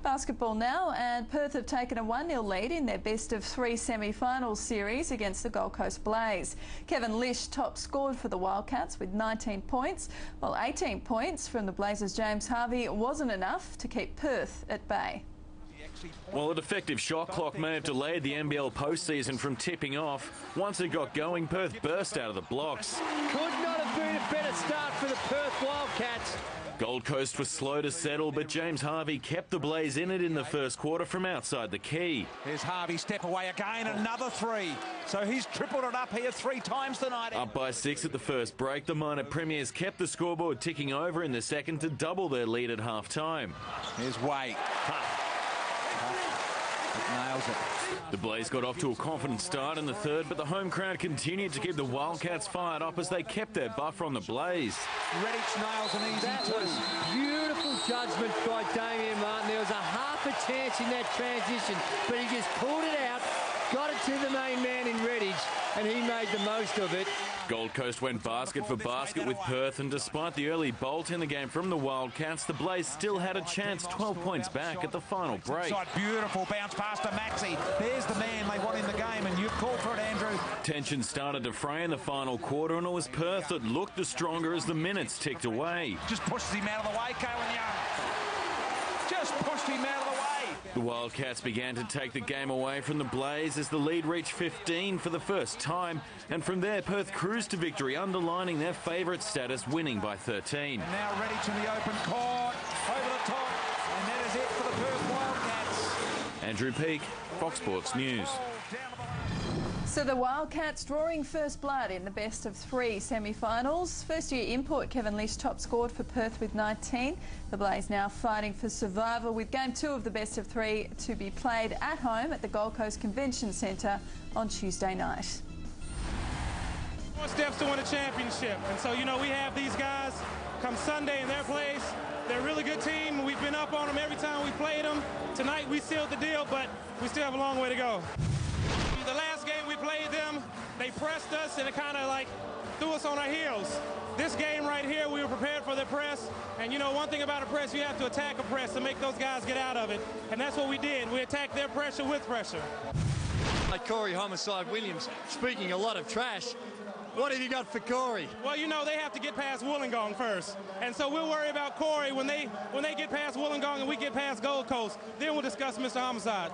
Basketball now, and Perth have taken a 1-0 lead in their best-of-3 semi-final series against the Gold Coast Blaze. Kevin Lish top scored for the Wildcats with 19 points, while 18 points from the Blazers' James Harvey wasn't enough to keep Perth at bay. Well, a defective shot clock may have delayed the NBL postseason from tipping off. Once it got going, Perth burst out of the blocks. Could not have been a better start for the Perth Wildcats. Gold Coast was slow to settle, but James Harvey kept the Blaze in it in the first quarter from outside the key. Here's Harvey, step away again, another three. So he's tripled it up here 3 times tonight. Up by 6 at the first break, the minor premiers kept the scoreboard ticking over in the second to double their lead at half-time. Here's Way. Nails it. The Blaze got off to a confident start in the third, but the home crowd continued to keep the Wildcats fired up as they kept their buffer on the Blaze. Redditch nails an easy That was beautiful judgment by Damian Martin. There was a half a chance in that transition, but he just pulled it out, got it to the main man in Redditch, and he made the most of it. Gold Coast went basket for basket with Perth, and despite the early bolt in the game from the Wildcats, the Blaze still had a chance 12 points back at the final break. Beautiful bounce past to Maxey. There's the man they want in the game, and you've called for it, Andrew. Tension started to fray in the final quarter, and it was Perth that looked the stronger as the minutes ticked away. Just pushes him out of the way, Kalen Young. Just pushed him out of the way. The Wildcats began to take the game away from the Blaze as the lead reached 15 for the first time, and from there Perth cruised to victory, underlining their favourite status, winning by 13. And now Redditch in the open court, over the top, and that is it for the Perth Wildcats. Andrew Peake, Fox Sports News. So the Wildcats drawing first blood in the best-of-3 semi-finals. First-year import Kevin Lish top scored for Perth with 19. The Blaze now fighting for survival with Game 2 of the best-of-3 to be played at home at the Gold Coast Convention Centre on Tuesday night. 4 steps to win a championship, and so we have these guys come Sunday in their place. They're a really good team. We've been up on them every time we played them. Tonight we sealed the deal, but we still have a long way to go. The last game we played them, they pressed us and it kind of like threw us on our heels. This game right here, we were prepared for the press, and one thing about a press, you have to attack a press to make those guys get out of it, and that's what we did. We attacked their pressure with pressure. Like Corey Homicide Williams, speaking a lot of trash. What have you got for Corey? Well, they have to get past Wollongong first. And so we'll worry about Corey when they get past Wollongong and we get past Gold Coast. Then we'll discuss Mr. Homicide.